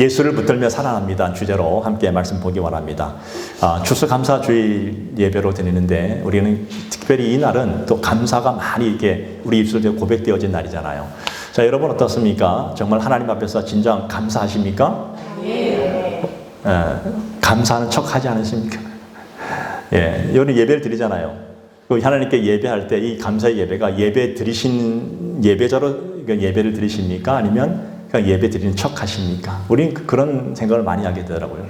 예수를 붙들며 살아납니다 주제로 함께 말씀 보기 원합니다. 추수감사주일 예배로 드리는데 우리는 특별히 이 날은 또 감사가 많이 이렇게 우리 입술에 고백되어진 날이잖아요. 자, 여러분 어떻습니까? 정말 하나님 앞에서 진정 감사하십니까? 예, 감사하는 척 하지 않으십니까? 예, 여기 예배를 드리잖아요. 하나님께 예배할 때 이 감사의 예배가 예배 드리신 예배자로 예배를 드리십니까? 아니면 그냥 예배 드리는 척 하십니까? 우리는 그런 생각을 많이 하게 되더라고요.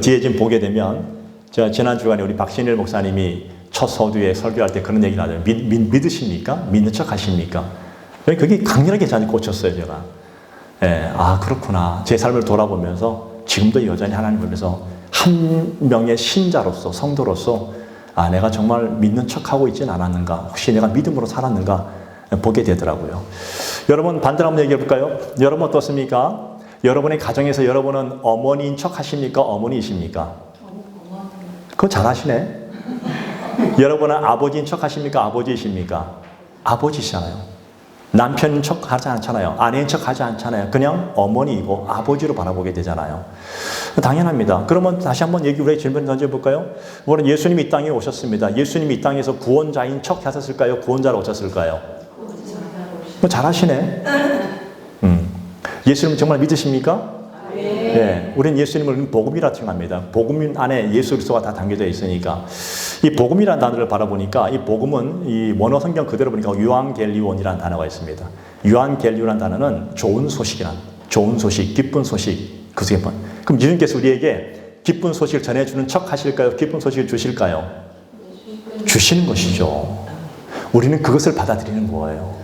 뒤에 지금 보게 되면 제가 지난 주간에 우리 박신일 목사님이 첫 서두에 설교할 때 그런 얘기를 하죠. 믿으십니까? 믿는 척 하십니까? 그게 강렬하게 저한테 꽂혔어요, 제가. 예, 그렇구나. 제 삶을 돌아보면서 지금도 여전히 하나님 앞에서 한 명의 신자로서, 성도로서 내가 정말 믿는 척하고 있지는 않았는가? 혹시 내가 믿음으로 살았는가? 보게 되더라고요. 여러분 반대로 한번 얘기해 볼까요? 여러분 어떻습니까? 여러분의 가정에서 여러분은 어머니인 척 하십니까? 어머니이십니까? 그거 잘하시네. 여러분은 아버지인 척 하십니까? 아버지이십니까? 아버지시잖아요. 남편인 척 하지 않잖아요. 아내인 척 하지 않잖아요. 그냥 어머니이고 아버지로 바라보게 되잖아요. 당연합니다. 그러면 다시 한번 우리 질문 던져볼까요? 우리는 예수님이 이 땅에 오셨습니다. 예수님이 이 땅에서 구원자인 척 하셨을까요? 구원자로 오셨을까요? 잘하시네. 예수님 정말 믿으십니까? 네. 우리는 예수님을 복음이라 칭합니다. 복음 안에 예수 그리스도가 다 담겨져 있으니까. 이 복음이라는 단어를 바라보니까 이 복음은 이 원어 성경 그대로 보니까 유앙겔리온이라는 단어가 있습니다. 유앙겔리온이라는 단어는 좋은 소식, 기쁜 소식. 그럼 예수님께서 우리에게 기쁜 소식을 전해주는 척 하실까요? 기쁜 소식을 주실까요? 주시는 것이죠. 우리는 그것을 받아들이는 거예요.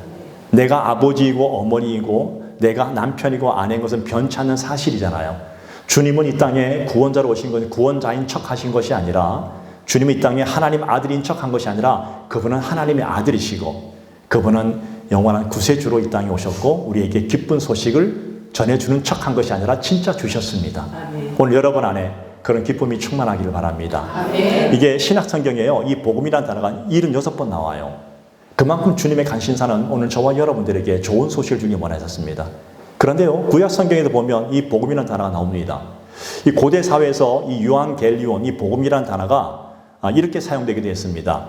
내가 아버지이고 어머니이고 내가 남편이고 아내인 것은 변치 않는 사실이잖아요. 주님은 이 땅에 구원자로 오신 것은 구원자인 척 하신 것이 아니라 주님은 이 땅에 하나님 아들인 척 한 것이 아니라 그분은 하나님의 아들이시고 그분은 영원한 구세주로 이 땅에 오셨고 우리에게 기쁜 소식을 전해주는 척 한 것이 아니라 진짜 주셨습니다. 아멘. 오늘 여러분 안에 그런 기쁨이 충만하기를 바랍니다. 아멘. 이게 신약성경이에요. 이 복음이라는 단어가 76번 나와요. 그만큼 주님의 간신사는 오늘 저와 여러분들에게 좋은 소식을 주기 원하셨습니다. 그런데요, 구약 성경에도 보면 이 복음이라는 단어가 나옵니다. 이 고대 사회에서 이 유앙겔리온, 이 복음이라는 단어가 이렇게 사용되게 되었습니다.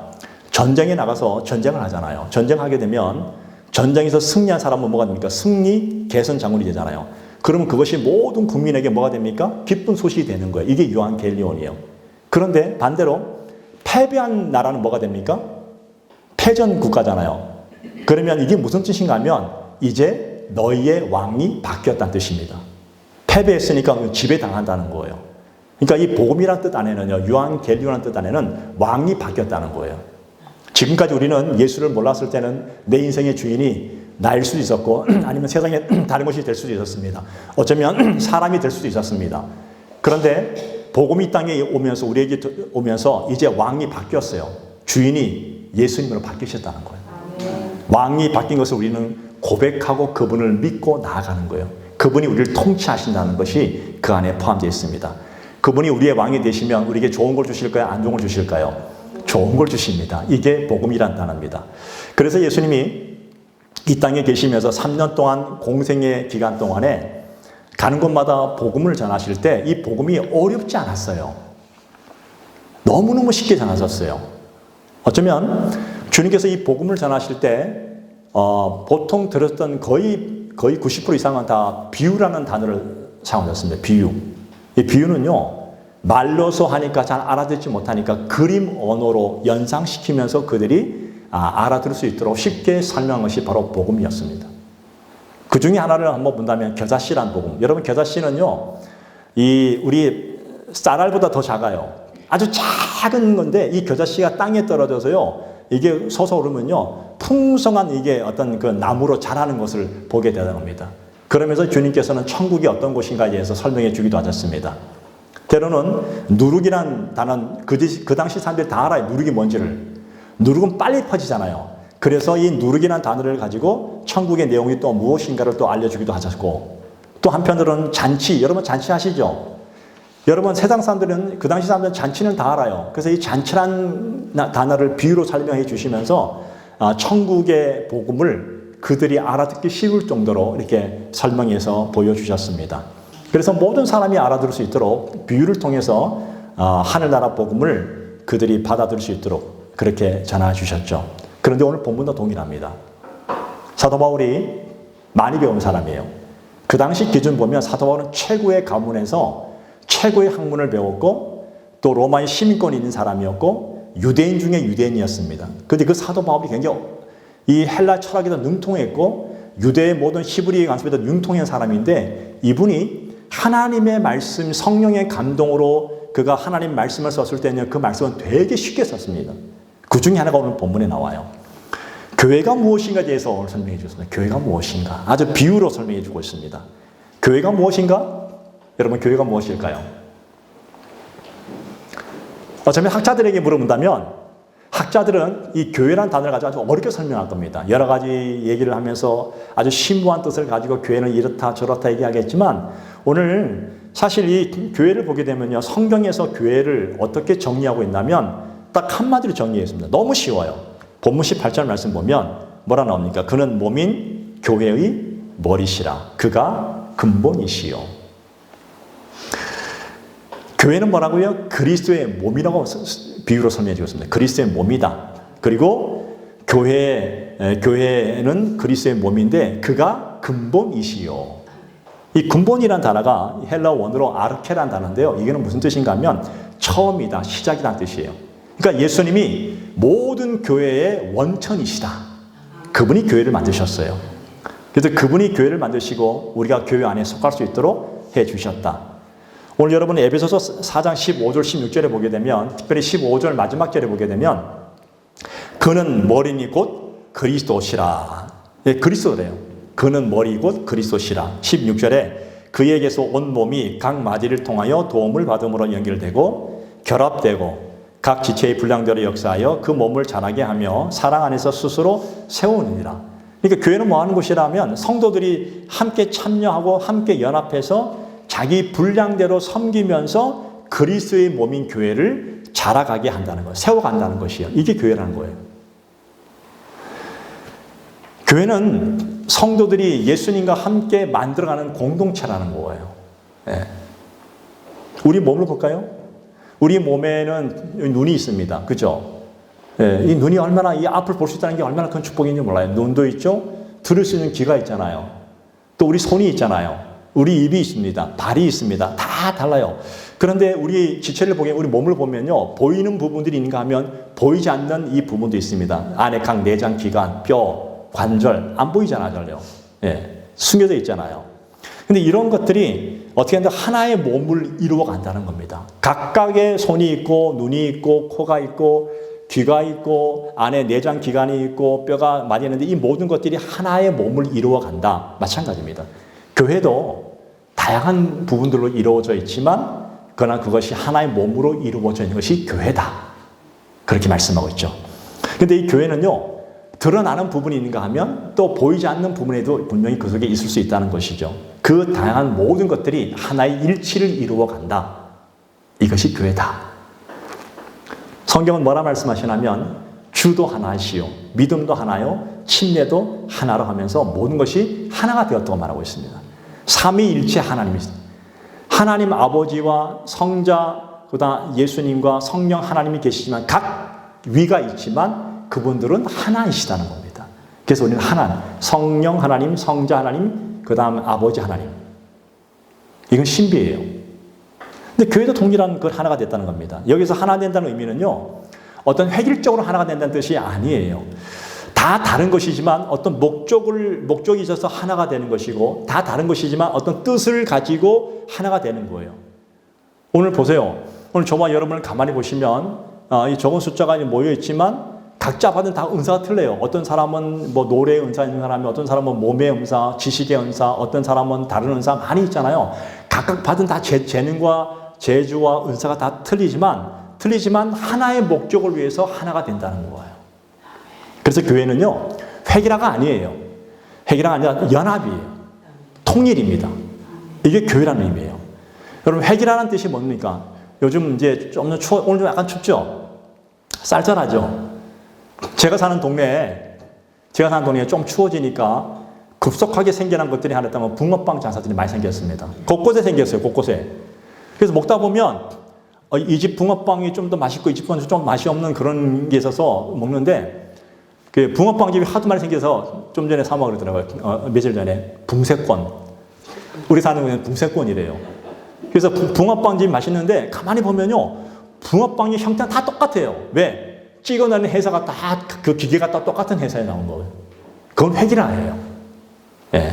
전쟁에 나가서 전쟁을 하잖아요. 전쟁하게 되면 전쟁에서 승리한 사람은 뭐가 됩니까? 승리 개선 장군이 되잖아요. 그러면 그것이 모든 국민에게 뭐가 됩니까? 기쁜 소식이 되는 거예요. 이게 유앙겔리온이에요. 그런데 반대로 패배한 나라는 뭐가 됩니까? 패전 국가잖아요. 그러면 이게 무슨 뜻인가 하면 이제 너희의 왕이 바뀌었다는 뜻입니다. 패배했으니까 지배당한다는 거예요. 그러니까 이 복음이라는 뜻 안에는요, 유앙겔리온이라는 뜻 안에는 왕이 바뀌었다는 거예요. 지금까지 우리는 예수를 몰랐을 때는 내 인생의 주인이 나일 수도 있었고 아니면 세상에 다른 것이 될 수도 있었습니다. 어쩌면 사람이 될 수도 있었습니다. 그런데 복음이 이 땅에 오면서 우리에게 오면서 이제 왕이 바뀌었어요. 주인이 예수님으로 바뀌셨다는 거예요. 왕이 바뀐 것을 우리는 고백하고 그분을 믿고 나아가는 거예요. 그분이 우리를 통치하신다는 것이 그 안에 포함되어 있습니다. 그분이 우리의 왕이 되시면 우리에게 좋은 걸 주실까요? 안 좋은 걸 주실까요? 좋은 걸 주십니다. 이게 복음이란 단어입니다. 그래서 예수님이 이 땅에 계시면서 3년 동안 공생의 기간 동안에 가는 곳마다 복음을 전하실 때 이 복음이 어렵지 않았어요. 너무너무 쉽게 전하셨어요. 어쩌면 주님께서 이 복음을 전하실 때 보통 들었던 거의 90% 이상은 다 비유라는 단어를 사용하셨습니다. 비유. 이 비유는요, 말로서 하니까 잘 알아듣지 못하니까 그림 언어로 연상시키면서 그들이 알아들을 수 있도록 쉽게 설명한 것이 바로 복음이었습니다. 그 중에 하나를 한번 본다면 겨자씨란 복음. 여러분 겨자씨는요, 우리 쌀알보다 더 작아요. 아주 작은 건데 이 겨자씨가 땅에 떨어져서요, 이게 솟아오르면요, 풍성한 이게 어떤 그 나무로 자라는 것을 보게 되는 겁니다. 그러면서 주님께서는 천국이 어떤 곳인가에 대해서 설명해 주기도 하셨습니다. 때로는 누룩이란 단어는 그 당시 사람들이 다 알아요. 누룩이 뭔지를. 누룩은 빨리 퍼지잖아요. 그래서 이 누룩이란 단어를 가지고 천국의 내용이 또 무엇인가를 또 알려주기도 하셨고, 또 한편으로는 잔치, 여러분 잔치 아시죠? 여러분 세상 사람들은, 그 당시 사람들은 잔치는 다 알아요. 그래서 이 잔치란 단어를 비유로 설명해 주시면서 천국의 복음을 그들이 알아듣기 쉬울 정도로 이렇게 설명해서 보여주셨습니다. 그래서 모든 사람이 알아들을 수 있도록 비유를 통해서 하늘나라 복음을 그들이 받아들일 수 있도록 그렇게 전해 주셨죠. 그런데 오늘 본문도 동일합니다. 사도 바울이 많이 배운 사람이에요. 그 당시 기준 보면 사도 바울은 최고의 가문에서 최고의 학문을 배웠고 또 로마의 시민권이 있는 사람이었고 유대인 중에 유대인이었습니다. 그런데 그 사도 바울이 굉장히 이 헬라 철학에도 능통했고 유대의 모든 히브리 관습에도 능통한 사람인데 이분이 하나님의 말씀, 성령의 감동으로 그가 하나님 말씀을 썼을 때는 그 말씀은 되게 쉽게 썼습니다. 그 중에 하나가 오늘 본문에 나와요. 교회가 무엇인가에 대해서 오늘 설명해 주셨습니다. 교회가 무엇인가? 아주 비유로 설명해 주고 있습니다. 교회가 무엇인가? 여러분, 교회가 무엇일까요? 어쩌면 학자들에게 물어본다면 학자들은 이 교회라는 단어를 가지고 아주 어렵게 설명할 겁니다. 여러 가지 얘기를 하면서 아주 심오한 뜻을 가지고 교회는 이렇다 저렇다 얘기하겠지만 오늘 사실 이 교회를 보게 되면요. 성경에서 교회를 어떻게 정리하고 있냐면 딱 한마디로 정리했습니다. 너무 쉬워요. 본문 18절 말씀 보면 뭐라 나옵니까? 그는 몸인 교회의 머리시라. 그가 근본이시요. 교회는 뭐라고요? 그리스도의 몸이라고 비유로 설명해 주었습니다. 그리스도의 몸이다. 그리고 교회는 그리스도의 몸인데 그가 근본이시요. 이 근본이란 단어가 헬라 원어로 아르케란 단어인데요. 이게는 무슨 뜻인가 하면 처음이다, 시작이라는 뜻이에요. 그러니까 예수님이 모든 교회의 원천이시다. 그분이 교회를 만드셨어요. 그래서 그분이 교회를 만드시고 우리가 교회 안에 속할 수 있도록 해 주셨다. 오늘 여러분 에베소서 4장 15절 16절에 보게 되면 특별히 15절 마지막 절에 보게 되면 그는 머리니 곧 그리스도시라. 예, 그리스도래요. 그는 머리 곧 그리스도시라. 16절에 그에게서 온 몸이 각 마디를 통하여 도움을 받음으로 연결되고 결합되고 각 지체의 분량대로 역사하여 그 몸을 자라게 하며 사랑 안에서 스스로 세우느니라. 그러니까 교회는 뭐 하는 곳이라면 성도들이 함께 참여하고 함께 연합해서 자기 분량대로 섬기면서 그리스도의 몸인 교회를 자라가게 한다는 거예요. 세워간다는 것이에요. 이게 교회라는 거예요. 교회는 성도들이 예수님과 함께 만들어가는 공동체라는 거예요. 예. 우리 몸을 볼까요? 우리 몸에는 눈이 있습니다. 그죠? 예. 이 눈이 얼마나 이 앞을 볼 수 있다는 게 얼마나 큰 축복인지 몰라요. 눈도 있죠? 들을 수 있는 귀가 있잖아요. 또 우리 손이 있잖아요. 우리 입이 있습니다. 발이 있습니다. 다 달라요. 그런데 우리 지체를 보게 우리 몸을 보면요. 보이는 부분들이 있는가 하면 보이지 않는 이 부분도 있습니다. 안에 각 내장, 기관, 뼈, 관절 안 보이잖아요. 전혀. 예. 숨겨져 있잖아요. 근데 이런 것들이 어떻게 하면 하나의 몸을 이루어 간다는 겁니다. 각각의 손이 있고 눈이 있고 코가 있고 귀가 있고 안에 내장, 기관이 있고 뼈가 많이 있는데 이 모든 것들이 하나의 몸을 이루어 간다. 마찬가지입니다. 교회도 다양한 부분들로 이루어져 있지만 그러나 그것이 하나의 몸으로 이루어져 있는 것이 교회다. 그렇게 말씀하고 있죠. 그런데 이 교회는요. 드러나는 부분이 있는가 하면 또 보이지 않는 부분에도 분명히 그 속에 있을 수 있다는 것이죠. 그 다양한 모든 것들이 하나의 일치를 이루어 간다. 이것이 교회다. 성경은 뭐라 말씀하시냐면 주도 하나시요. 믿음도 하나요. 침례도 하나로 하면서 모든 것이 하나가 되었다고 말하고 있습니다. 삼위일체 하나님이 하나님 아버지와 성자 그다음 예수님과 성령 하나님이 계시지만 각 위가 있지만 그분들은 하나이시다는 겁니다. 그래서 우리는 하나 성령 하나님, 성자 하나님, 그다음 아버지 하나님. 이건 신비예요. 근데 교회도 동일한 그 하나가 됐다는 겁니다. 여기서 하나 된다는 의미는요. 어떤 획일적으로 하나가 된다는 뜻이 아니에요. 다 다른 것이지만 어떤 목적이 있어서 하나가 되는 것이고 다 다른 것이지만 어떤 뜻을 가지고 하나가 되는 거예요. 오늘 보세요. 오늘 저와 여러분을 가만히 보시면 이 적은 숫자가 모여 있지만 각자 받은 다 은사가 틀려요. 어떤 사람은 뭐 노래의 은사 있는 사람이 어떤 사람은 몸의 은사, 지식의 은사, 어떤 사람은 다른 은사 많이 있잖아요. 각각 받은 다 재능과 재주와 은사가 다 틀리지만 하나의 목적을 위해서 하나가 된다는 거예요. 그래서 교회는요, 획일화가 아니에요. 획일화가 아니라 연합이에요. 통일입니다. 이게 교회라는 의미예요. 여러분, 획일화라는 뜻이 뭡니까? 요즘 이제 좀 오늘 좀 약간 춥죠? 쌀쌀하죠? 제가 사는 동네에 좀 추워지니까 급속하게 생겨난 것들이 하나 있다면 붕어빵 장사들이 많이 생겼습니다. 곳곳에 생겼어요. 곳곳에. 그래서 먹다 보면 이 집 붕어빵이 좀 더 맛있고 이 집은 좀 맛이 없는 그런 게 있어서 먹는데 그 붕어빵 집이 하도 많이 생겨서 좀 전에 사 먹으러 그러더라고요. 며칠 전에 붕세권. 우리 사는 곳은 붕세권이래요. 그래서 붕어빵 집이 맛있는데 가만히 보면요. 붕어빵이 형태는 다 똑같아요. 왜? 찍어내는 회사가 다 그 기계가 다 똑같은 회사에 나온 거예요. 그건 획일화예요. 예.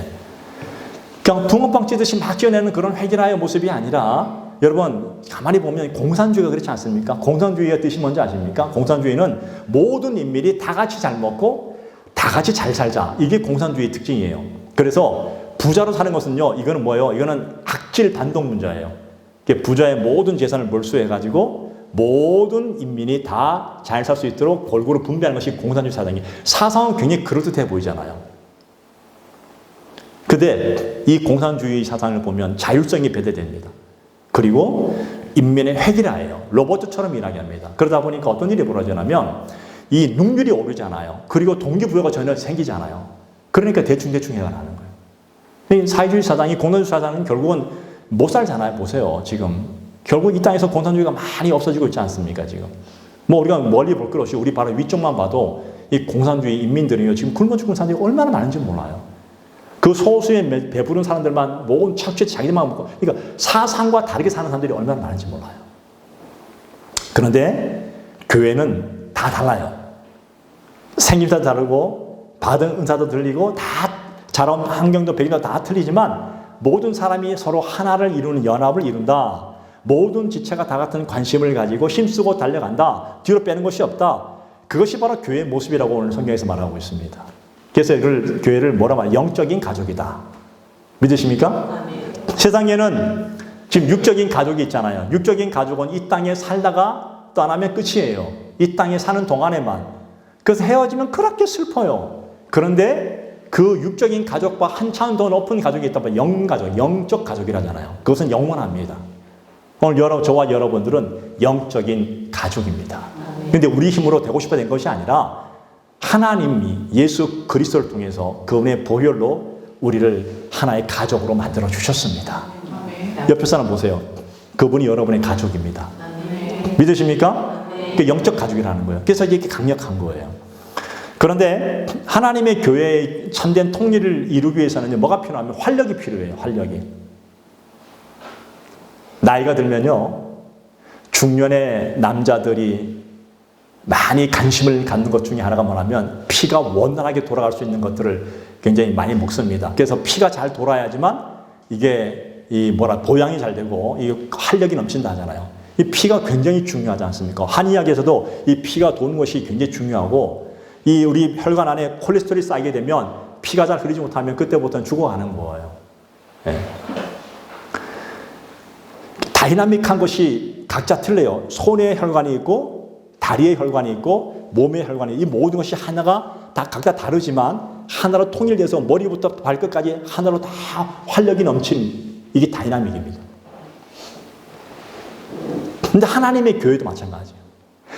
그냥 붕어빵 찌듯이 막 찍어내는 그런 획일화의 모습이 아니라 여러분 가만히 보면 공산주의가 그렇지 않습니까? 공산주의의 뜻이 뭔지 아십니까? 공산주의는 모든 인민이 다 같이 잘 먹고 다 같이 잘 살자. 이게 공산주의의 특징이에요. 그래서 부자로 사는 것은요. 이거는 뭐예요? 이거는 악질 반동문자예요. 부자의 모든 재산을 몰수해가지고 모든 인민이 다 잘 살 수 있도록 골고루 분배하는 것이 공산주의 사상이에요. 사상은 굉장히 그럴듯해 보이잖아요. 근데 이 공산주의 사상을 보면 자율성이 배제됩니다. 그리고 인민의 획일화예요. 로봇처럼 일하게 합니다. 그러다 보니까 어떤 일이 벌어지냐면 이 능률이 오르잖아요. 그리고 동기부여가 전혀 생기잖아요. 그러니까 대충대충 해가 나는 거예요. 사회주의 사상이 공산주의 사상은 결국은 못 살잖아요. 보세요. 지금. 결국 이 땅에서 공산주의가 많이 없어지고 있지 않습니까? 지금. 뭐 우리가 멀리 볼 것 없이 우리 바로 위쪽만 봐도 이 공산주의 인민들이요. 지금 굶어 죽은 사람들이 얼마나 많은지 몰라요. 그 소수의 배부른 사람들만 모은 착취 자기들만 먹고 그러니까 사상과 다르게 사는 사람들이 얼마나 많은지 몰라요. 그런데 교회는 다 달라요. 생김새도 다르고 받은 은사도 들리고 다 자라온 환경도 배경도 다 틀리지만 모든 사람이 서로 하나를 이루는 연합을 이룬다. 모든 지체가 다 같은 관심을 가지고 힘쓰고 달려간다. 뒤로 빼는 것이 없다. 그것이 바로 교회의 모습이라고 오늘 성경에서 말하고 있습니다. 그래서 이걸 교회를 뭐라 말해요? 영적인 가족이다. 믿으십니까? 세상에는 지금 육적인 가족이 있잖아요. 육적인 가족은 이 땅에 살다가 떠나면 끝이에요. 이 땅에 사는 동안에만. 그래서 헤어지면 그렇게 슬퍼요. 그런데 그 육적인 가족과 한참 더 높은 가족이 있다면 영가족, 영적 가족이라잖아요. 그것은 영원합니다. 오늘 저와 여러분들은 영적인 가족입니다. 그런데 우리 힘으로 되고 싶어 된 것이 아니라 하나님이 예수 그리스도를 통해서 그분의 보혈로 우리를 하나의 가족으로 만들어 주셨습니다. 옆에 사람 보세요. 그분이 여러분의 가족입니다. 믿으십니까? 그 영적 가족이라는 거예요. 그래서 이렇게 강력한 거예요. 그런데 하나님의 교회의 참된 통일을 이루기 위해서는 뭐가 필요하면 활력이 필요해요. 활력이. 나이가 들면요. 중년의 남자들이 많이 관심을 갖는 것 중에 하나가 뭐냐면 피가 원활하게 돌아갈 수 있는 것들을 굉장히 많이 먹습니다. 그래서 피가 잘 돌아야지만 이게 보양이 잘 되고 이 활력이 넘친다 하잖아요. 이 피가 굉장히 중요하지 않습니까? 한의학에서도 이 피가 도는 것이 굉장히 중요하고 이 우리 혈관 안에 콜레스테롤이 쌓이게 되면 피가 잘 흐르지 못하면 그때부터는 죽어가는 거예요. 네. 다이나믹한 것이 각자 틀려요. 손에 혈관이 있고 다리에 혈관이 있고 몸에 혈관이 있고 이 모든 것이 하나가 다 각자 다르지만 하나로 통일돼서 머리부터 발끝까지 하나로 다 활력이 넘친 이게 다이나믹입니다. 근데 하나님의 교회도 마찬가지예요.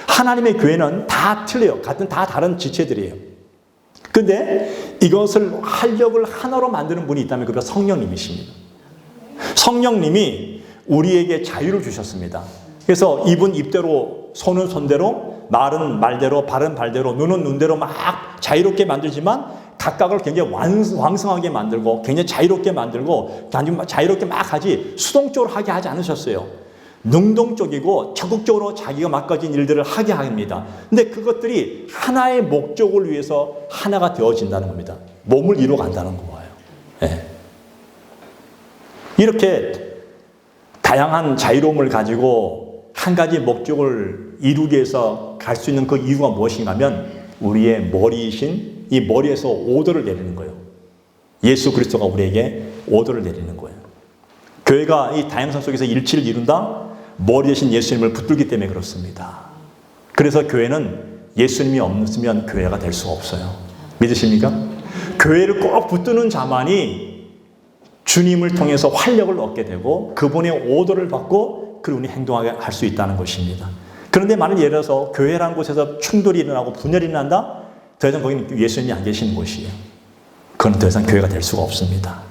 하나님의 교회는 다 틀려요. 같은 다 다른 지체들이에요. 근데 이것을 활력을 하나로 만드는 분이 있다면 그게 성령님이십니다. 성령님이 우리에게 자유를 주셨습니다. 그래서 입은 입대로, 손은 손대로, 말은 말대로, 발은 발대로, 눈은 눈대로 막 자유롭게 만들지만 각각을 굉장히 왕성하게 만들고 굉장히 자유롭게 만들고 자유롭게 막 하지 수동적으로 하게 하지 않으셨어요. 능동적이고 적극적으로 자기가 맡겨진 일들을 하게 합니다. 근데 그것들이 하나의 목적을 위해서 하나가 되어진다는 겁니다. 몸을 이루어간다는 거예요. 네. 이렇게 다양한 자유로움을 가지고 한 가지 목적을 이루기 위해서 갈 수 있는 그 이유가 무엇인가 하면 우리의 머리이신 이 머리에서 오더를 내리는 거예요. 예수 그리스도가 우리에게 오더를 내리는 거예요. 교회가 이 다양성 속에서 일치를 이룬다? 머리 대신 예수님을 붙들기 때문에 그렇습니다. 그래서 교회는 예수님이 없으면 교회가 될 수가 없어요. 믿으십니까? 교회를 꼭 붙드는 자만이 주님을 통해서 활력을 얻게 되고 그분의 오더를 받고 그분이 행동하게 할 수 있다는 것입니다. 그런데 만약 예를 들어서 교회라는 곳에서 충돌이 일어나고 분열이 일어난다? 더 이상 거기는 예수님이 안 계시는 곳이에요. 그건 더 이상 교회가 될 수가 없습니다.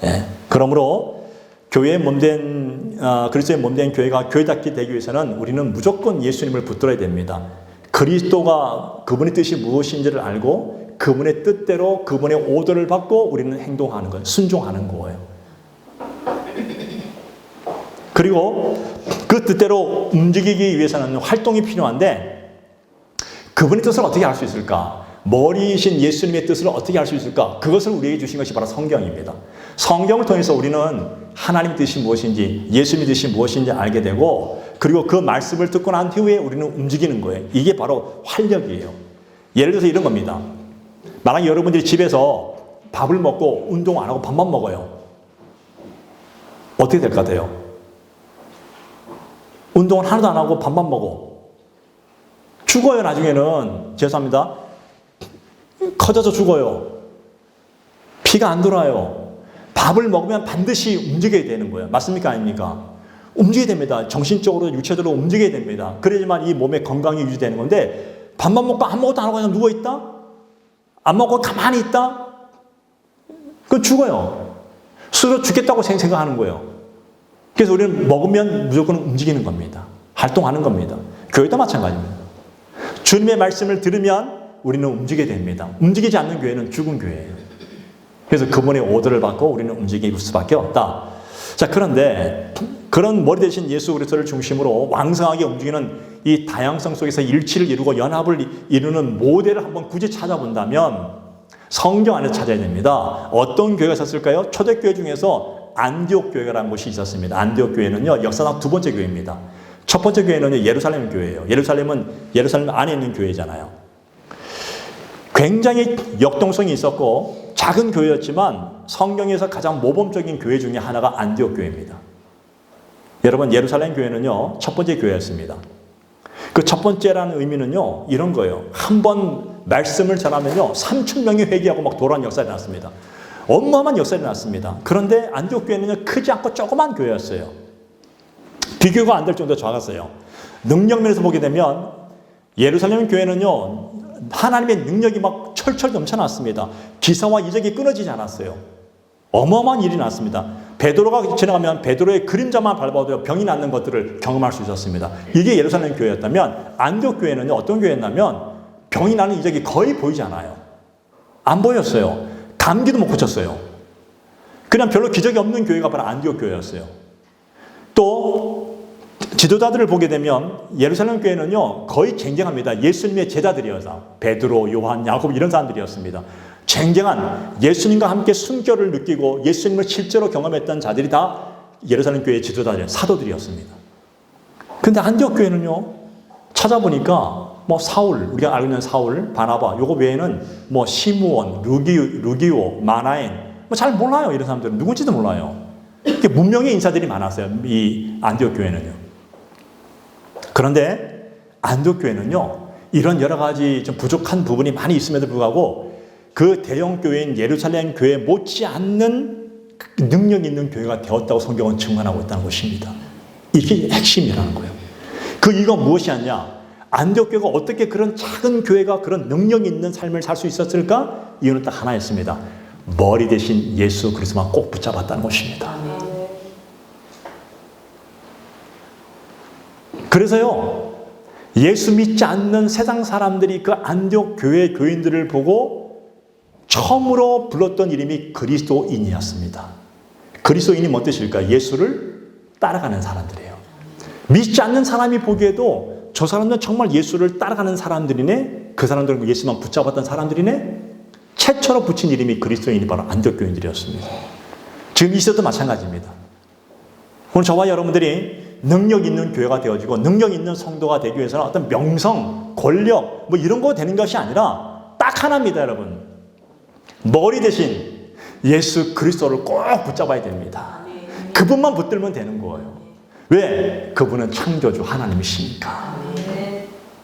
예. 그러므로 교회의 몸된 그리스도의 몸된 교회가 교회답게 되기 위해서는 우리는 무조건 예수님을 붙들어야 됩니다. 그리스도가 그분의 뜻이 무엇인지를 알고 그분의 뜻대로 그분의 오더를 받고 우리는 행동하는 거예요. 순종하는 거예요. 그리고 그 뜻대로 움직이기 위해서는 활동이 필요한데 그분의 뜻을 어떻게 알 수 있을까? 머리이신 예수님의 뜻을 어떻게 알 수 있을까? 그것을 우리에게 주신 것이 바로 성경입니다. 성경을 통해서 우리는 하나님 뜻이 무엇인지 예수님의 뜻이 무엇인지 알게 되고 그리고 그 말씀을 듣고 난 후에 우리는 움직이는 거예요. 이게 바로 활력이에요. 예를 들어서 이런 겁니다. 만약에 여러분들이 집에서 밥을 먹고 운동 안 하고 밥만 먹어요. 어떻게 될 것 같아요? 운동을 하나도 안 하고 밥만 먹어. 죽어요. 나중에는. 죄송합니다. 커져서 죽어요. 피가 안 돌아요. 밥을 먹으면 반드시 움직여야 되는 거예요. 맞습니까? 아닙니까? 움직여야 됩니다. 정신적으로 육체적으로 움직여야 됩니다. 그래야지만 이 몸의 건강이 유지되는 건데 밥만 먹고 아무것도 안 하고 그냥 누워있다? 안 먹고 가만히 있다? 그건 죽어요. 스스로 죽겠다고 생각하는 거예요. 그래서 우리는 먹으면 무조건 움직이는 겁니다. 활동하는 겁니다. 교회도 마찬가지입니다. 주님의 말씀을 들으면 우리는 움직이게 됩니다. 움직이지 않는 교회는 죽은 교회예요. 그래서 그분의 오더를 받고 우리는 움직일 수밖에 없다. 자, 그런데 그런 머리 대신 예수 그리스도를 중심으로 왕성하게 움직이는 이 다양성 속에서 일치를 이루고 연합을 이루는 모델을 한번 굳이 찾아본다면 성경 안에서 찾아야 됩니다. 어떤 교회가 있었을까요? 초대교회 중에서 안디옥 교회라는 곳이 있었습니다. 안디옥 교회는요, 역사상 두 번째 교회입니다. 첫 번째 교회는 예루살렘 교회예요. 예루살렘은 예루살렘 안에 있는 교회잖아요. 굉장히 역동성이 있었고 작은 교회였지만 성경에서 가장 모범적인 교회 중에 하나가 안디옥 교회입니다. 여러분, 예루살렘 교회는요, 첫 번째 교회였습니다. 그 첫 번째라는 의미는요, 이런 거예요. 한 번 말씀을 전하면요, 3,000명이 회개하고 막 돌아온 역사가 일어났습니다. 어마어마한 역사가 일어났습니다. 그런데 안디옥 교회는요, 크지 않고 조그만 교회였어요. 비교가 안 될 정도로 작았어요. 능력면에서 보게 되면 예루살렘 교회는요, 하나님의 능력이 막 철철 넘쳐났습니다. 기사와 이적이 끊어지지 않았어요. 어마어마한 일이 났습니다. 베드로가 지나가면 베드로의 그림자만 밟아도 병이 낫는 것들을 경험할 수 있었습니다. 이게 예루살렘 교회였다면 안디옥 교회는요, 어떤 교회였냐면 병이 나는 이적이 거의 보이지 않아요. 안 보였어요. 감기도 못 고쳤어요. 그냥 별로 기적이 없는 교회가 바로 안디옥 교회였어요. 또 지도자들을 보게 되면 예루살렘 교회는요, 거의 쟁쟁합니다. 예수님의 제자들이어서 베드로, 요한, 야곱 이런 사람들이었습니다. 쟁쟁한 예수님과 함께 순결을 느끼고 예수님을 실제로 경험했던 자들이 다 예루살렘 교회의 지도자들, 사도들이었습니다. 근데 안디옥 교회는요, 찾아보니까 뭐 사울, 우리가 알고 있는 사울, 바나바, 요거 외에는 뭐 시므온, 루기오, 마나엔, 뭐 잘 몰라요. 이런 사람들은 누군지도 몰라요. 이렇게 문명의 인사들이 많았어요. 이 안디옥 교회는요. 그런데 안디옥 교회는요, 이런 여러 가지 좀 부족한 부분이 많이 있음에도 불구하고 그 대형 교회인 예루살렘 교회 못지않는 능력 있는 교회가 되었다고 성경은 증언하고 있다는 것입니다. 이게 핵심이라는 거예요. 그 이유가 무엇이었냐? 안디옥 교회가 어떻게 그런 작은 교회가 그런 능력 있는 삶을 살 수 있었을까? 이유는 딱 하나였습니다. 머리 대신 예수 그리스도만 꼭 붙잡았다는 것입니다. 그래서요, 예수 믿지 않는 세상 사람들이 그 안디옥 교회 교인들을 보고 처음으로 불렀던 이름이 그리스도인이었습니다. 그리스도인이 뭔 뜻일까? 예수를 따라가는 사람들이에요. 믿지 않는 사람이 보기에도 저 사람들은 정말 예수를 따라가는 사람들이네? 그 사람들은 예수만 붙잡았던 사람들이네? 최초로 붙인 이름이 그리스도인이 바로 안디옥 교인들이었습니다. 지금 이시대도 마찬가지입니다. 오늘 저와 여러분들이 능력 있는 교회가 되어지고 능력 있는 성도가 되기 위해서는 어떤 명성, 권력 뭐 이런 거 되는 것이 아니라 딱 하나입니다, 여러분. 머리 대신 예수 그리스도를 꼭 붙잡아야 됩니다. 그분만 붙들면 되는 거예요. 왜? 그분은 창조주 하나님이시니까.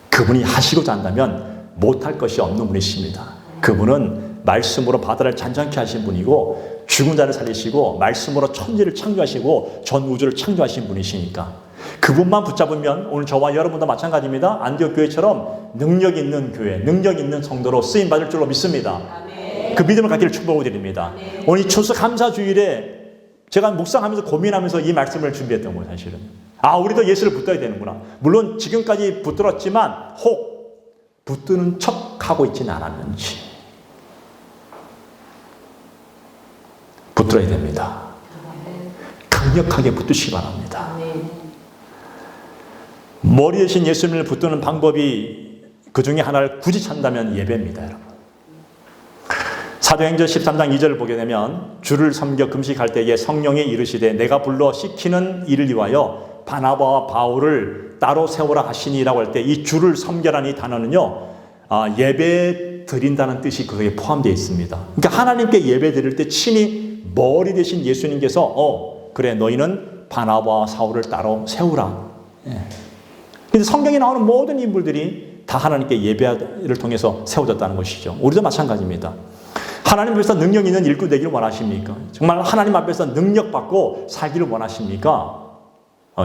그분이 하시고자 한다면 못할 것이 없는 분이십니다. 그분은 말씀으로 바다를 잔잔케 하신 분이고 죽은 자를 살리시고 말씀으로 천지를 창조하시고 전 우주를 창조하신 분이시니까 그분만 붙잡으면 오늘 저와 여러분도 마찬가지입니다. 안디옥 교회처럼 능력 있는 교회, 능력 있는 성도로 쓰임받을 줄로 믿습니다. 그 믿음을 갖기를 축복을 드립니다. 오늘 이 추수감사주일에 제가 묵상하면서 고민하면서 이 말씀을 준비했던 거예요, 사실은. 아, 우리도 예수를 붙들어야 되는구나. 물론 지금까지 붙들었지만 혹 붙드는 척하고 있지는 않았는지 붙들어야 됩니다. 강력하게 붙드시기 바랍니다. 머리 대신 예수님을 붙드는 방법이 그 중에 하나를 굳이 찾는다면 예배입니다, 여러분. 사도행전 13장 2절을 보게 되면 주를 섬겨 금식할 때에 성령이 이르시되 내가 불러 시키는 일을 위하여 바나바와 바울을 따로 세우라 하시니라고 할 때 이 주를 섬겨라는 이 단어는요, 예배 드린다는 뜻이 거기에 포함되어 있습니다. 그러니까 하나님께 예배 드릴 때 친히 머리 대신 예수님께서 그래 너희는 바나바와 사울을 따로 세우라. 근데 성경에 나오는 모든 인물들이 다 하나님께 예배를 통해서 세워졌다는 것이죠. 우리도 마찬가지입니다. 하나님 앞에서 능력 있는 일꾼 되기를 원하십니까? 정말 하나님 앞에서 능력 받고 살기를 원하십니까?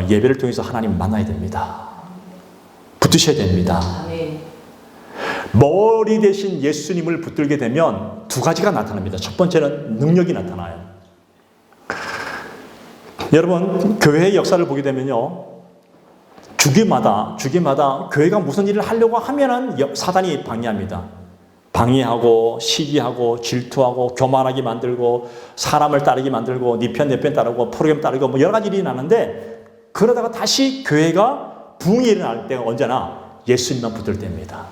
예배를 통해서 하나님 만나야 됩니다. 붙으셔야 됩니다. 머리 대신 예수님을 붙들게 되면 두 가지가 나타납니다. 첫 번째는 능력이 나타나요. 여러분, 교회의 역사를 보게 되면요, 주기마다 교회가 무슨 일을 하려고 하면은 사단이 방해합니다. 방해하고 시기하고 질투하고 교만하게 만들고 사람을 따르게 만들고 네 편 내 편 따르고 프로그램 따르고 뭐 여러 가지 일이 나는데, 그러다가 다시 교회가 부흥이 일어날 때가 언제나 예수님만 붙들 때입니다.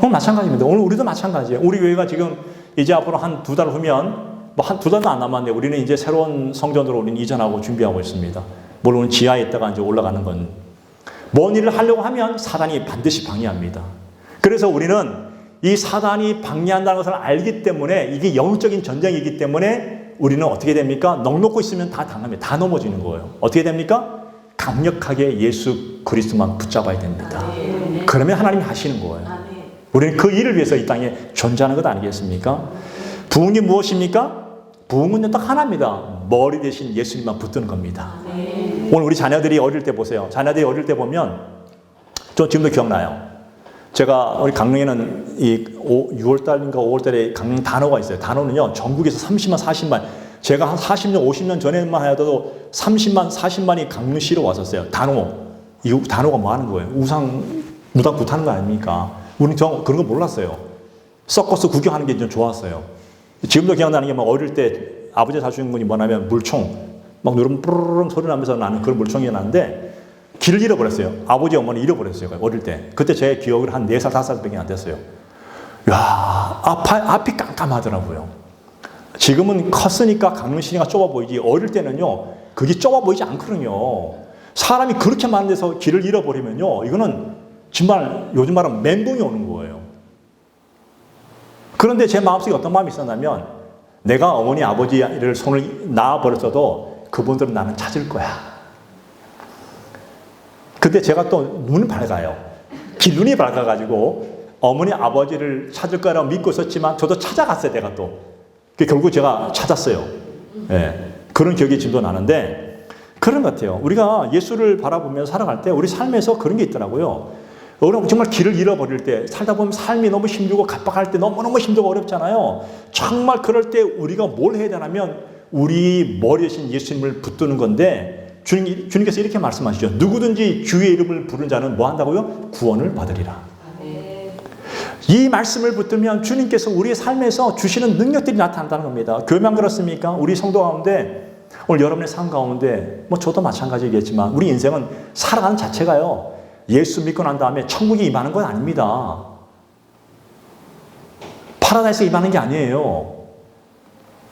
마찬가지입니다. 오늘 우리도 마찬가지예요. 우리 교회가 지금 이제 앞으로 한 2달 후면 한 2달도 안 남았는데 우리는 이제 새로운 성전으로 우리는 이전하고 준비하고 있습니다. 물론 지하에 있다가 이제 올라가는 건, 뭔 일을 하려고 하면 사단이 반드시 방해합니다. 그래서 우리는 이 사단이 방해한다는 것을 알기 때문에, 이게 영적인 전쟁이기 때문에 우리는 어떻게 됩니까? 넉넉고 있으면 다 당합니다. 다 넘어지는 거예요. 어떻게 됩니까? 강력하게 예수 그리스도만 붙잡아야 됩니다. 그러면 하나님이 하시는 거예요. 우리는 그 일을 위해서 이 땅에 존재하는 것 아니겠습니까? 부흥이 무엇입니까? 부흥은 딱 하나입니다. 머리 대신 예수님만 붙드는 겁니다. 오늘 우리 자녀들이 어릴 때 보세요. 자녀들이 어릴 때 보면, 저 지금도 기억나요. 제가 우리 강릉에는 이 6월달인가 5월달에 강릉 단오가 있어요. 단오는요, 전국에서 30만, 40만, 제가 한 40년, 50년 전에만 해도 30만, 40만이 강릉시로 왔었어요. 단오. 이 단오가 뭐 하는 거예요? 무당 굿하는 거 아닙니까? 우리는 그런 거 몰랐어요. 서커스 구경하는 게 좀 좋았어요. 지금도 기억나는 게 막 어릴 때 아버지 사주는 분이 뭐냐면 물총, 막 누르면 뿌르릉 소리 나면서 나는 그런 물총이 나는데 길을 잃어버렸어요. 아버지 어머니 잃어버렸어요. 어릴 때. 그때 제 기억을 한 4살, 5살밖에 안 됐어요. 야, 앞이 깜깜하더라고요. 지금은 컸으니까 강릉시내가 좁아 보이지, 어릴 때는요, 그게 좁아 보이지 않거든요. 사람이 그렇게 많은 데서 길을 잃어버리면요, 이거는 정말 요즘 말하면 멘붕이 오는 거예요. 그런데 제 마음속에 어떤 마음이 있었냐면, 내가 어머니 아버지를 손을 놔버렸어도 그분들은 나는 찾을 거야. 근데 제가 또 눈이 밝아요. 눈이 밝아가지고 어머니 아버지를 찾을 거라고 믿고 있었지만 저도 찾아갔어요. 내가 또 결국 제가 찾았어요. 예, 그런 기억이 지금도 나는데, 그런 것 같아요. 우리가 예수를 바라보면서 살아갈 때 우리 삶에서 그런 게 있더라고요. 우리가 정말 길을 잃어버릴 때, 살다 보면 삶이 너무 힘들고 갑박할 때 너무너무 힘들고 어렵잖아요. 정말 그럴 때 우리가 뭘 해야 되냐면 우리 머리 대신 예수님을 붙드는 건데, 주님께서 이렇게 말씀하시죠. 누구든지 주의 이름을 부른 자는 뭐 한다고요? 구원을 받으리라. 이 말씀을 붙들면 주님께서 우리의 삶에서 주시는 능력들이 나타난다는 겁니다. 교회만 그렇습니까? 우리 성도 가운데, 오늘 여러분의 삶 가운데, 뭐 저도 마찬가지겠지만 우리 인생은 살아가는 자체가요, 예수 믿고 난 다음에 천국에 임하는 건 아닙니다. 파라다이스에 임하는 게 아니에요.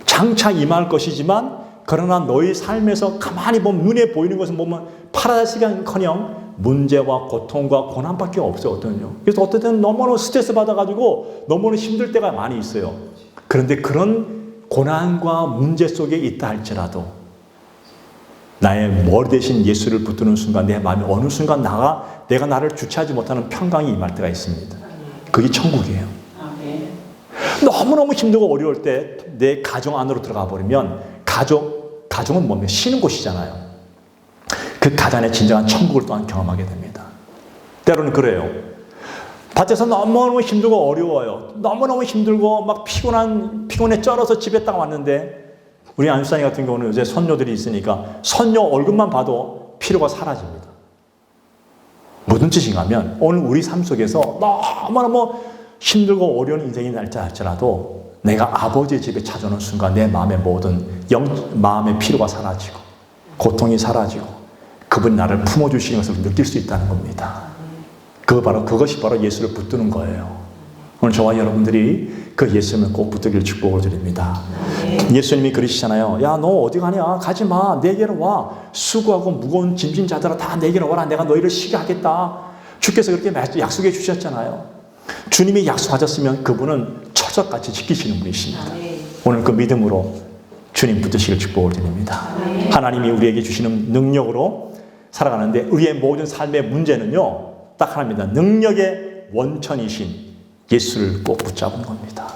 장차 임할 것이지만, 그러나 너희 삶에서 가만히 보면, 눈에 보이는 것을 보면 파라다이스가커녕 문제와 고통과 고난밖에 없어요. 그래서 어떨 때는 너무너무 스트레스 받아가지고 너무너무 힘들 때가 많이 있어요. 그런데 그런 고난과 문제 속에 있다 할지라도 나의 머리 대신 예수를 붙드는 순간 내 마음이 어느 순간 내가 나를 주체하지 못하는 평강이 임할 때가 있습니다. 그게 천국이에요. 너무너무 힘들고 어려울 때 내 가정 안으로 들어가 버리면, 가정은 뭡니까? 쉬는 곳이잖아요. 그 가정의 진정한 천국을 또한 경험하게 됩니다. 때로는 그래요. 밭에서 너무너무 힘들고 어려워요. 너무너무 힘들고 막 피곤에 쩔어서 집에 딱 왔는데 우리 안수사님 같은 경우는 요새 손녀들이 있으니까 손녀 얼굴만 봐도 피로가 사라집니다. 무슨 뜻인가 하면 오늘 우리 삶 속에서 너무너무 힘들고 어려운 인생이 날지 할지라도 내가 아버지의 집에 찾아오는 순간 내 마음의 모든 마음의 피로가 사라지고 고통이 사라지고 그분이 나를 품어주시는 것을 느낄 수 있다는 겁니다. 그것이 바로 예수를 붙드는 거예요. 오늘 저와 여러분들이 그 예수님을 꼭 붙들길 축복을 드립니다. 예수님이 그러시잖아요. 야, 너 어디 가냐? 가지 마. 내게로 와. 수고하고 무거운 짐진 자들아 다 내게로 와라. 내가 너희를 쉬게 하겠다. 주께서 그렇게 약속해 주셨잖아요. 주님이 약속하셨으면 그분은 철석같이 지키시는 분이십니다. 오늘 그 믿음으로 주님 붙드시길 축복을 드립니다. 하나님이 우리에게 주시는 능력으로 살아가는데 우리의 모든 삶의 문제는요. 딱 하나입니다. 능력의 원천이신 예수를 꼭 붙잡은 겁니다.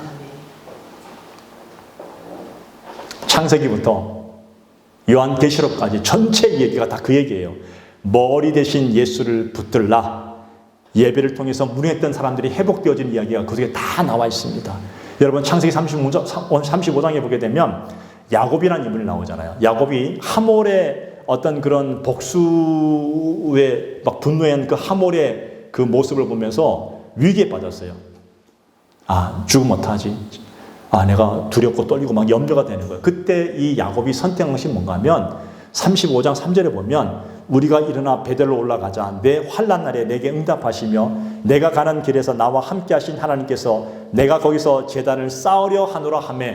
창세기부터 요한계시록까지 전체 얘기가 다 그 얘기예요. 머리 대신 예수를 붙들라. 예배를 통해서 무능했던 사람들이 회복되어지는 이야기가 그 속에 다 나와 있습니다. 여러분 창세기 35장에 보게 되면 야곱이라는 인물이 나오잖아요. 야곱이 하몰의 어떤 그런 복수에 막 분노한 그 하몰의 그 모습을 보면서 위기에 빠졌어요. 아, 죽으면 어떡하지? 아, 내가 두렵고 떨리고 막 염려가 되는 거예요. 그때 이 야곱이 선택한 것이 뭔가 하면 35장 3절에 보면 우리가 일어나 베델로 올라가자. 내 환난 날에 내게 응답하시며 내가 가는 길에서 나와 함께 하신 하나님께서 내가 거기서 제단을 쌓으려 하노라 하며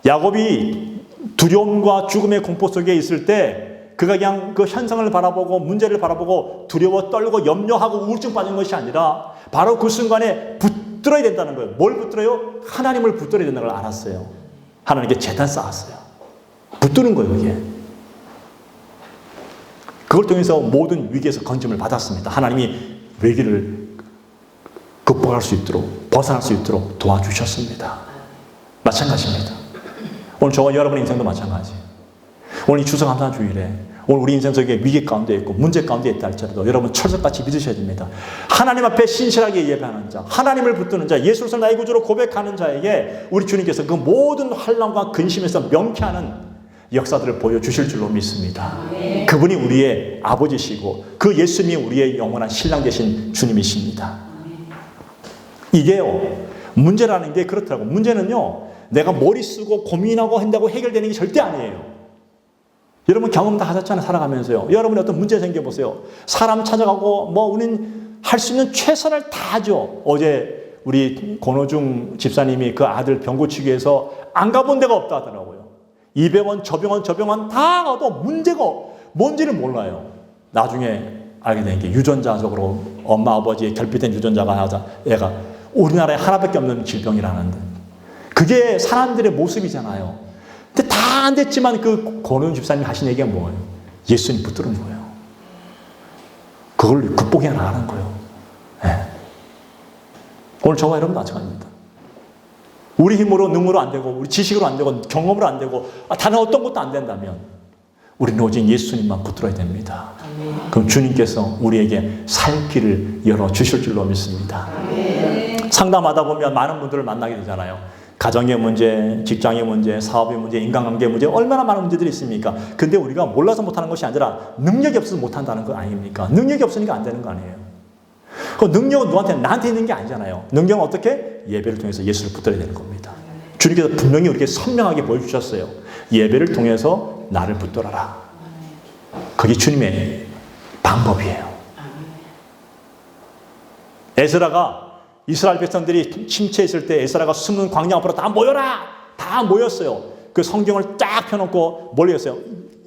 야곱이 두려움과 죽음의 공포 속에 있을 때 그가 그냥 그 현상을 바라보고 문제를 바라보고 두려워 떨고 염려하고 우울증 빠진 것이 아니라 바로 그 순간에 붙들어야 된다는 거예요. 뭘 붙들어요? 하나님을 붙들어야 된다는 걸 알았어요. 하나님께 제단 쌓았어요. 붙드는 거예요, 이게. 그걸 통해서 모든 위기에서 건짐을 받았습니다. 하나님이 위기를 극복할 수 있도록 벗어날 수 있도록 도와주셨습니다. 마찬가지입니다. 오늘 저와 여러분의 인생도 마찬가지예요. 오늘 이 추수감사 주일에 오늘 우리 인생 속에 위기 가운데 있고 문제 가운데 있다 할지라도 여러분 철석같이 믿으셔야 됩니다. 하나님 앞에 신실하게 예배하는 자, 하나님을 붙드는 자, 예수를 나의 구주로 고백하는 자에게 우리 주님께서 그 모든 환난과 근심에서 명쾌하는 역사들을 보여주실 줄로 믿습니다. 그분이 우리의 아버지시고 그 예수님이 우리의 영원한 신랑 되신 주님이십니다. 이게요, 문제라는 게 그렇더라고. 문제는요, 내가 머리 쓰고 고민하고 한다고 해결되는 게 절대 아니에요. 여러분 경험 다 하셨잖아요. 살아가면서요. 여러분이 어떤 문제 생겨보세요. 사람 찾아가고 우린 할 수 있는 최선을 다 하죠. 어제 우리 권호중 집사님이 그 아들 병 고치기 위해서 안 가본 데가 없다 하더라고요. 이 병원 저 병원 다 가도 문제가 뭔지를 몰라요. 나중에 알게 된 게 유전자적으로 엄마 아버지의 결핍된 유전자가 애가 우리나라에 하나밖에 없는 질병이라는데 그게 사람들의 모습이잖아요. 근데 다 안 됐지만 그 권호중 집사님이 하신 얘기가 뭐예요? 예수님 붙드는 거예요. 그걸 극복해 나가는 거예요. 네. 오늘 저와 여러분도 마찬가지입니다. 우리 힘으로 능으로 안 되고 우리 지식으로 안 되고 경험으로 안 되고 다른 어떤 것도 안 된다면 우리는 오직 예수님만 붙들어야 됩니다. 그럼 주님께서 우리에게 살 길을 열어주실 줄로 믿습니다. 상담하다 보면 많은 분들을 만나게 되잖아요. 가정의 문제, 직장의 문제, 사업의 문제, 인간관계 문제 얼마나 많은 문제들이 있습니까? 근데 우리가 몰라서 못하는 것이 아니라 능력이 없어서 못한다는 거 아닙니까? 능력이 없으니까 안 되는 거 아니에요. 그 능력은 나한테 있는 게 아니잖아요. 능력은 어떻게? 예배를 통해서 예수를 붙들어야 되는 겁니다. 주님께서 분명히 우리에게 선명하게 보여주셨어요. 예배를 통해서 나를 붙들어라. 그게 주님의 방법이에요. 에스라가 이스라엘 백성들이 침체했을 때 에스라가 숨은 광야 앞으로 다 모여라! 다 모였어요. 그 성경을 쫙 펴놓고 뭘 했어요?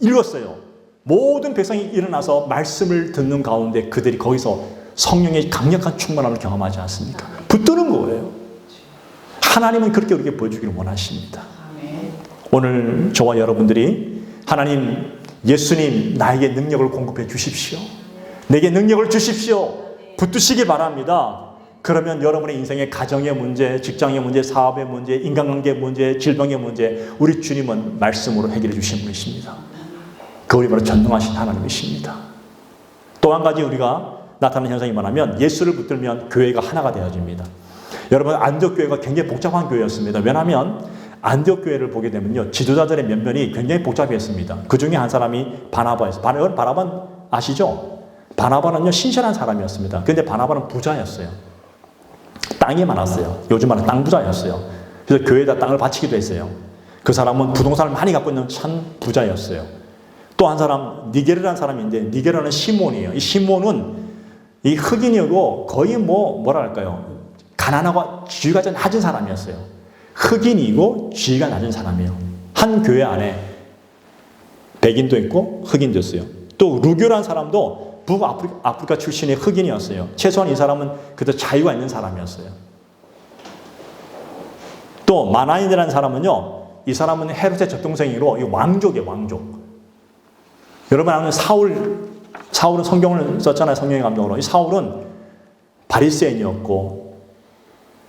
읽었어요. 모든 백성이 일어나서 말씀을 듣는 가운데 그들이 거기서 성령의 강력한 충만함을 경험하지 않습니까? 붙드는 거예요. 하나님은 그렇게 우리에게 보여주기를 원하십니다. 오늘 저와 여러분들이 하나님, 예수님 나에게 능력을 공급해 주십시오. 내게 능력을 주십시오. 붙드시기 바랍니다. 그러면 여러분의 인생의 가정의 문제, 직장의 문제, 사업의 문제, 인간관계 문제, 질병의 문제 우리 주님은 말씀으로 해결해 주신 분이십니다. 그분이 바로 전능하신 하나님이십니다. 또 한 가지 우리가 나타나는 현상이 뭐냐면 예수를 붙들면 교회가 하나가 되어집니다. 여러분 안디옥 교회가 굉장히 복잡한 교회였습니다. 왜냐하면 안디옥 교회를 보게 되면요 지도자들의 면면이 굉장히 복잡했습니다. 그 중에 한 사람이 바나바였어요. 바나바는 아시죠? 바나바는요 신실한 사람이었습니다. 그런데 바나바는 부자였어요. 땅이 많았어요. 요즘 말하는 땅 부자였어요. 그래서 교회에다 땅을 바치기도 했어요. 그 사람은 부동산을 많이 갖고 있는 참 부자였어요. 또 한 사람 니게르라는 사람인데 니게르는 시몬이에요. 이 시몬은 이 흑인이고 거의 뭐랄까요 가난하고 지위가 좀 낮은 사람이었어요. 흑인이고 지위가 낮은 사람이에요. 한 교회 안에 백인도 있고 흑인도 있어요. 또 루교라는 사람도 북아프리카 출신의 흑인이었어요. 최소한 이 사람은 그래도 자유가 있는 사람이었어요. 또 마나인이라는 사람은요, 이 사람은 헤롯의 젖동생이로 왕족이에요, 왕족. 여러분 아는 사울은 성경을 썼잖아요, 성령의 감동으로. 이 사울은 바리새인이었고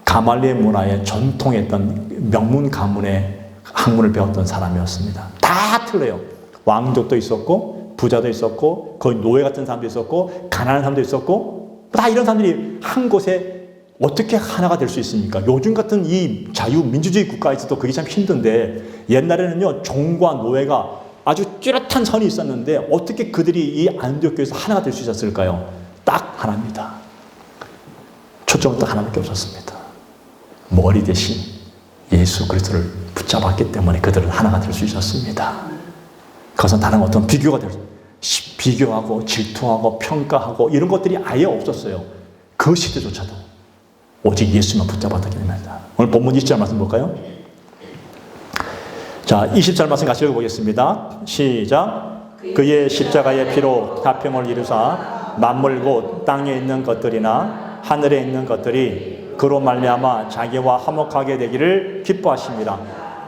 가말리엘 문화에 전통했던 명문 가문의 학문을 배웠던 사람이었습니다. 다 틀려요. 왕족도 있었고 부자도 있었고 거의 노예 같은 사람도 있었고 가난한 사람도 있었고 다 이런 사람들이 한 곳에 어떻게 하나가 될 수 있습니까? 요즘 같은 이 자유민주주의 국가에서도 그게 참 힘든데 옛날에는요 종과 노예가 아주 뚜렷한 선이 있었는데 어떻게 그들이 이 안디옥 교회에서 하나가 될 수 있었을까요? 딱 하나입니다. 초점은 딱 하나밖에 없었습니다. 머리 대신 예수 그리스도를 붙잡았기 때문에 그들은 하나가 될 수 있었습니다. 그것은 다른 어떤 비교하고 질투하고 평가하고 이런 것들이 아예 없었어요. 그 시대조차도 오직 예수만 붙잡았기 때문입니다. 오늘 본문 20절 말씀 볼까요? 자, 20절 말씀 같이 읽어보겠습니다. 시작. 그의 십자가의 피로 화평을 이루사 만물 곧 땅에 있는 것들이나 하늘에 있는 것들이 그로 말미암아 자기와 화목하게 되기를 기뻐하십니다.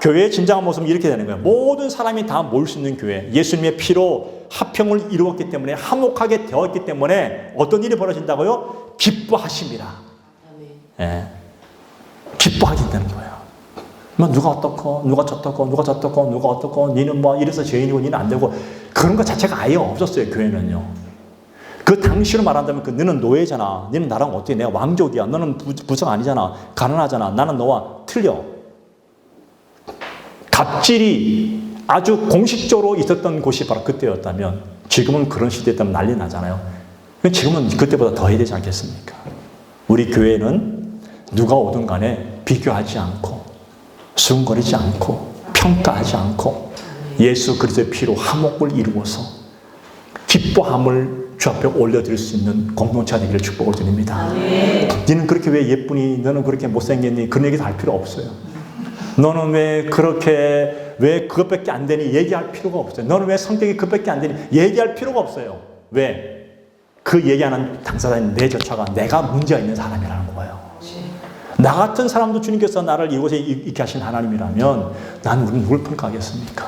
교회의 진정한 모습은 이렇게 되는 거예요. 모든 사람이 다 모일 수 있는 교회. 예수님의 피로 화평을 이루었기 때문에 화목하게 되었기 때문에 어떤 일이 벌어진다고요? 기뻐하십니다. 예. 기뻐하게 되는 거예요. 누가 어떻고 누가 저떻고 누가 저떻고 누가 어떻고 니는 뭐 이래서 죄인이고 니는 안 되고 그런 것 자체가 아예 없었어요. 교회는요. 그 당시로 말한다면 너는 노예잖아. 너는 나랑 어떻게 내가 왕족이야. 너는 부자가 아니잖아. 가난하잖아. 나는 너와 틀려. 갑질이 아주 공식적으로 있었던 곳이 바로 그때였다면 지금은 그런 시대 때문에 난리 나잖아요. 지금은 그때보다 더 해야 되지 않겠습니까? 우리 교회는 누가 오든 간에 비교하지 않고 수군거리지 않고 평가하지 않고 예수 그리스도의 피로 화목을 이루어서 기뻐함을 주 앞에 올려드릴 수 있는 공동체가 되기를 축복을 드립니다. 너는 그렇게 왜 예쁘니? 너는 그렇게 못생겼니? 그런 얘기도 할 필요 없어요. 너는 왜 그것밖에 안 되니? 얘기할 필요가 없어요. 너는 왜 성격이 그것밖에 안 되니? 얘기할 필요가 없어요. 왜? 그 얘기하는 당사자인 내조차가 내가 문제가 있는 사람이라는 거예요. 나 같은 사람도 주님께서 나를 이곳에 있게 하신 하나님이라면 우리는 누굴 평가하겠습니까?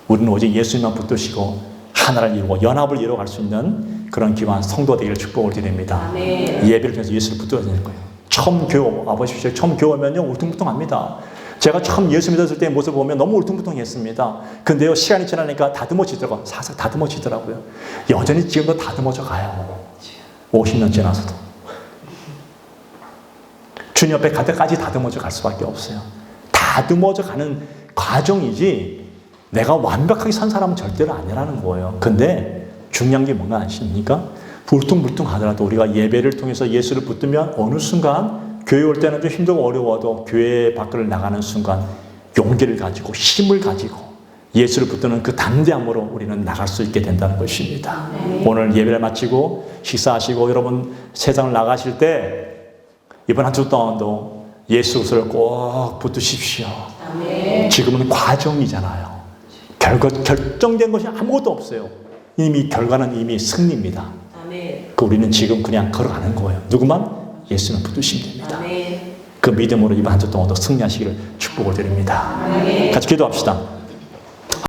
우리는 오직 예수님만 붙드시고 하나를 이루고 연합을 이루어갈 수 있는 그런 귀한 성도 되기를 축복을 드립니다. 예배를 통해서 예수를 붙들어야 되는 거예요. 처음 교회 와보십시오. 처음 교회 오면요 울퉁불퉁합니다. 제가 처음 예수 믿었을 때의 모습을 보면 너무 울퉁불퉁했습니다. 근데요 시간이 지나니까 다듬어지더라고요. 사서 다듬어지더라고요. 여전히 지금도 다듬어져 가요. 50년 지나서도. 주님 옆에 갈 때까지 다듬어져 갈 수밖에 없어요. 다듬어져 가는 과정이지 내가 완벽하게 선 사람은 절대로 아니라는 거예요. 근데 중요한 게 뭔가 아십니까? 울퉁불퉁하더라도 우리가 예배를 통해서 예수를 붙들면 어느 순간 교회 올 때는 좀 힘들고 어려워도 교회 밖을 나가는 순간 용기를 가지고 힘을 가지고 예수를 붙드는 그 담대함으로 우리는 나갈 수 있게 된다는 것입니다. 오늘 예배를 마치고 식사하시고 여러분 세상을 나가실 때 이번 한 주 동안도 예수 옷을 꼭 붙드십시오. 지금은 과정이잖아요. 결정된 것이 아무것도 없어요. 이미 결과는 이미 승리입니다. 우리는 지금 그냥 걸어가는 거예요. 누구만? 예수는 붙드시면 됩니다. 그 믿음으로 이번 한 주 동안도 승리하시기를 축복을 드립니다. 같이 기도합시다.